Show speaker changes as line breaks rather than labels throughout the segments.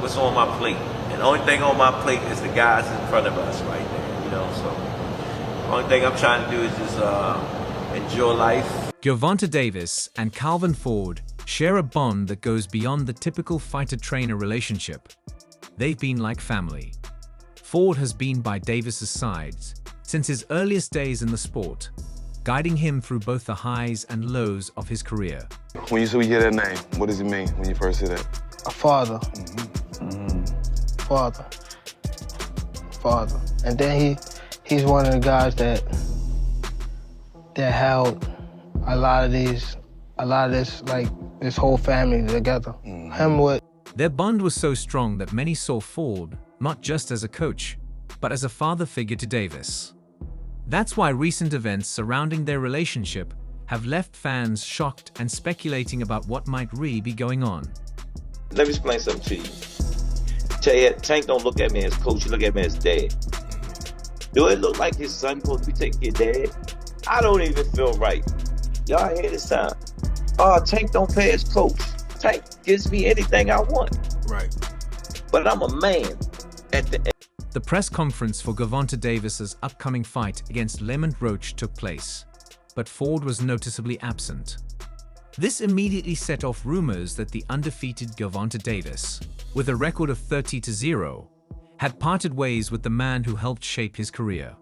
what's on my plate. And the only thing on my plate is the guys in front of us right there, you know. So the only thing I'm trying to do is just enjoy life.
Gervonta Davis and Calvin Ford share a bond that goes beyond the typical fighter-trainer relationship. They've been like family. Ford has been by Davis's side since his earliest days in the sport, guiding him through both the highs and lows of his career.
When you hear that name, what does it mean when you first hear that?
A father. Father. And then he's one of the guys that held a lot of this, like, this whole family together.
Their bond was so strong that many saw Ford not just as a coach, but as a father figure to Davis. That's why recent events surrounding their relationship have left fans shocked and speculating about what might really be going on.
Let me explain something to you. Tank don't look at me as coach, he look at me as dad. Do it look like his son supposed to be taking your dad? I don't even feel right. Y'all hear this time? Tank don't pay his coach. Tank gives me anything I want.
Right.
But I'm a man at the end.
The press conference for Gervonta Davis's upcoming fight against Lamont Roach took place, but Ford was noticeably absent. This immediately set off rumors that the undefeated Gervonta Davis, with a record of 30-0, had parted ways with the man who helped shape his career.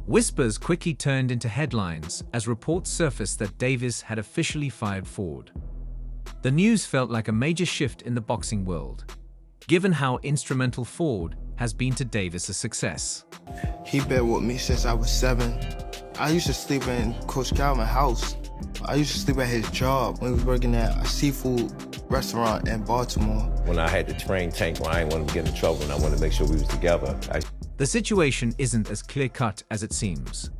Whispers quickly turned into headlines as reports surfaced that Davis had officially fired Ford. The news felt like a major shift in the boxing world, given how instrumental Ford has been to Davis's success.
He been with me since I was 7. I used to sleep in Coach Calvin's house. I used to sleep at his job when he was working at a seafood restaurant in Baltimore.
When I had to train Tank, when I didn't want him to get in trouble and I wanted to make sure we was together.
The situation isn't as clear-cut as it seems.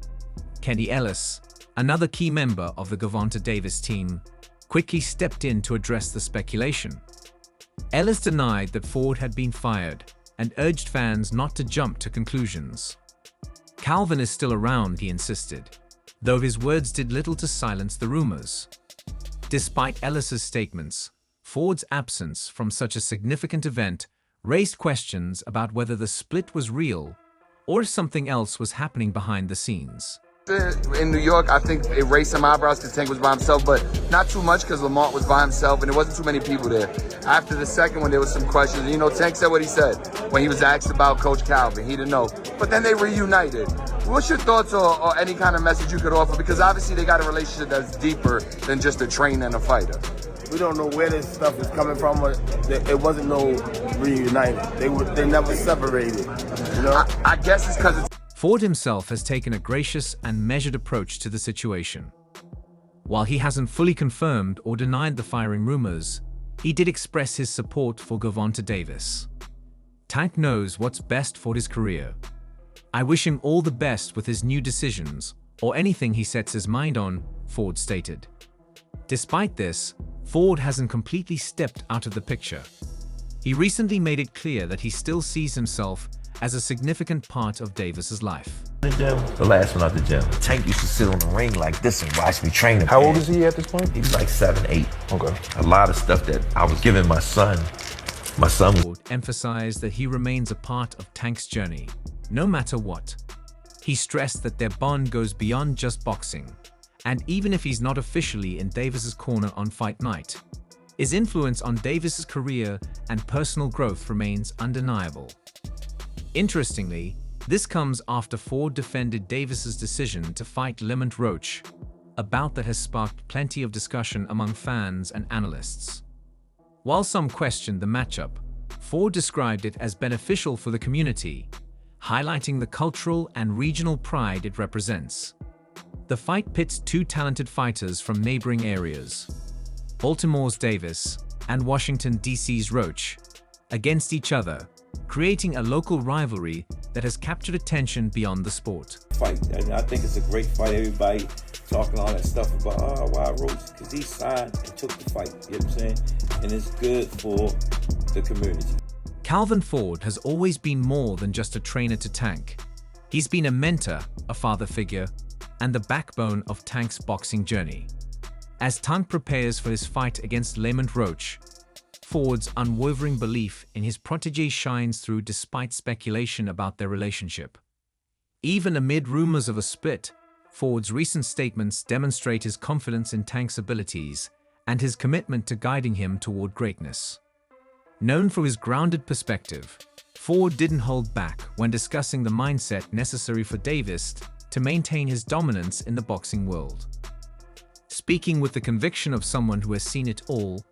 Kenny Ellis, another key member of the Gervonta Davis team, quickly stepped in to address the speculation. Ellis denied that Ford had been fired and urged fans not to jump to conclusions. Calvin is still around, he insisted, though his words did little to silence the rumors. Despite Ellis's statements, Ford's absence from such a significant event raised questions about whether the split was real or something else was happening behind the scenes.
In New York, I think it raised some eyebrows because Tank was by himself, but not too much because Lamont was by himself and there wasn't too many people there. After the second one, there was some questions. You know, Tank said what he said when he was asked about Coach Calvin. He didn't know. But then they reunited. What's your thoughts or any kind of message you could offer? Because obviously they got a relationship that's deeper than just a trainer and a fighter.
We don't know where this stuff is coming from. It wasn't no reunited. They never separated. You know?
I guess it's because it's...
Ford himself has taken a gracious and measured approach to the situation. While he hasn't fully confirmed or denied the firing rumors, he did express his support for Gervonta Davis. Tank knows what's best for his career. I wish him all the best with his new decisions or anything he sets his mind on, Ford stated. Despite this, Ford hasn't completely stepped out of the picture. He recently made it clear that he still sees himself as a significant part of Davis's life.
The last one out the gym. Tank used to sit on the ring like this and watch me train him.
How old is he at this point?
He was like 7, 8.
Okay.
A lot of stuff that I was giving my son.
Ford emphasized that he remains a part of Tank's journey, no matter what. He stressed that their bond goes beyond just boxing, and even if he's not officially in Davis's corner on fight night, his influence on Davis's career and personal growth remains undeniable. Interestingly, this comes after Ford defended Davis's decision to fight Lamont Roach, a bout that has sparked plenty of discussion among fans and analysts. While some questioned the matchup, Ford described it as beneficial for the community, highlighting the cultural and regional pride it represents. The fight pits two talented fighters from neighboring areas, Baltimore's Davis and Washington, D.C.'s Roach, against each other, creating a local rivalry that has captured attention beyond the sport.
Fight. I think it's a great fight. Everybody talking all that stuff about, why Roach? Because he signed and took the fight. You know what I'm saying? And it's good for the community.
Calvin Ford has always been more than just a trainer to Tank. He's been a mentor, a father figure, and the backbone of Tank's boxing journey. As Tank prepares for his fight against Lamont Roach, Ford's unwavering belief in his protege shines through despite speculation about their relationship. Even amid rumors of a split, Ford's recent statements demonstrate his confidence in Tank's abilities and his commitment to guiding him toward greatness. Known for his grounded perspective, Ford didn't hold back when discussing the mindset necessary for Davis to maintain his dominance in the boxing world. Speaking with the conviction of someone who has seen it all,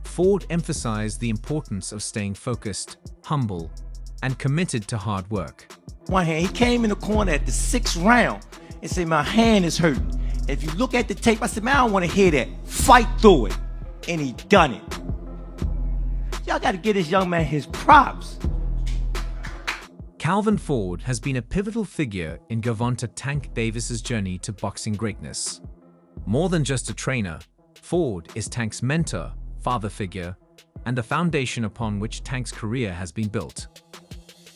Ford emphasized the importance of staying focused, humble, and committed to hard work.
One hand, he came in the corner at the 6th round and said, my hand is hurting. If you look at the tape, I said, man, I don't want to hear that. Fight through it. And he done it. Y'all got to give this young man his props.
Calvin Ford has been a pivotal figure in Gervonta "Tank" Davis's journey to boxing greatness. More than just a trainer, Ford is Tank's mentor, father figure, and the foundation upon which Tank's career has been built.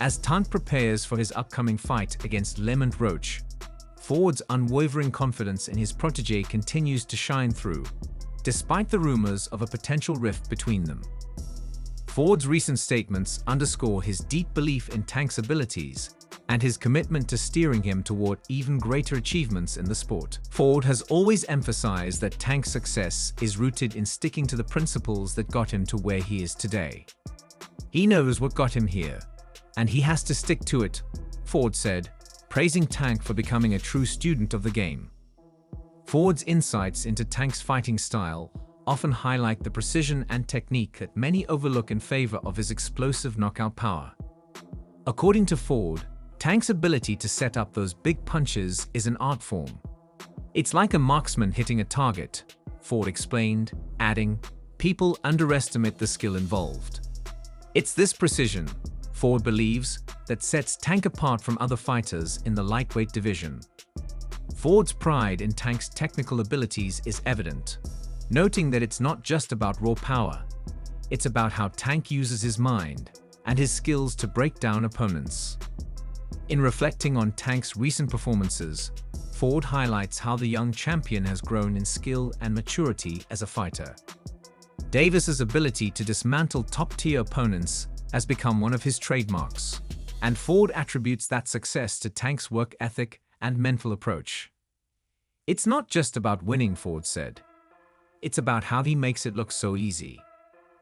As Tank prepares for his upcoming fight against Lamont Roach, Ford's unwavering confidence in his protege continues to shine through, despite the rumors of a potential rift between them. Ford's recent statements underscore his deep belief in Tank's abilities and his commitment to steering him toward even greater achievements in the sport. Ford has always emphasized that Tank's success is rooted in sticking to the principles that got him to where he is today. He knows what got him here, and he has to stick to it, Ford said, praising Tank for becoming a true student of the game. Ford's insights into Tank's fighting style often highlight the precision and technique that many overlook in favor of his explosive knockout power. According to Ford, Tank's ability to set up those big punches is an art form. It's like a marksman hitting a target, Ford explained, adding, people underestimate the skill involved. It's this precision, Ford believes, that sets Tank apart from other fighters in the lightweight division. Ford's pride in Tank's technical abilities is evident, noting that it's not just about raw power, it's about how Tank uses his mind and his skills to break down opponents. In reflecting on Tank's recent performances, Ford highlights how the young champion has grown in skill and maturity as a fighter. Davis's ability to dismantle top-tier opponents has become one of his trademarks, and Ford attributes that success to Tank's work ethic and mental approach. It's not just about winning, Ford said. It's about how he makes it look so easy.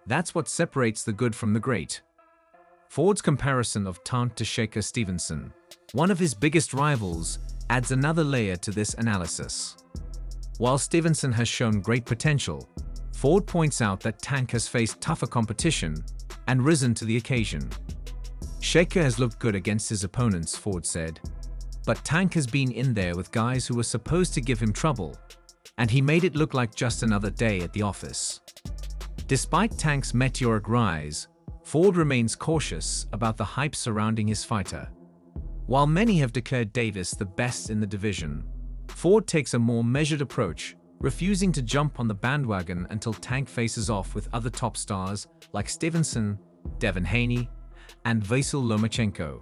That's what separates the good from the great. Ford's comparison of Tank to Shaker Stevenson, one of his biggest rivals, adds another layer to this analysis. While Stevenson has shown great potential, Ford points out that Tank has faced tougher competition and risen to the occasion. Shaker has looked good against his opponents, Ford said, but Tank has been in there with guys who were supposed to give him trouble, and he made it look like just another day at the office. Despite Tank's meteoric rise, Ford remains cautious about the hype surrounding his fighter. While many have declared Davis the best in the division, Ford takes a more measured approach, refusing to jump on the bandwagon until Tank faces off with other top stars like Stevenson, Devin Haney, and Vasyl Lomachenko.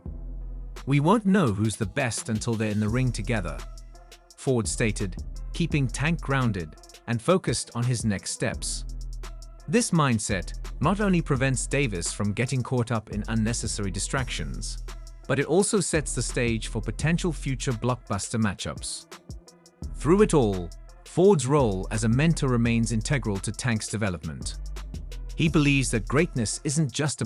We won't know who's the best until they're in the ring together, Ford stated, keeping Tank grounded and focused on his next steps. This mindset not only prevents Davis from getting caught up in unnecessary distractions, but it also sets the stage for potential future blockbuster matchups. Through it all, Ford's role as a mentor remains integral to Tank's development. He believes that greatness isn't just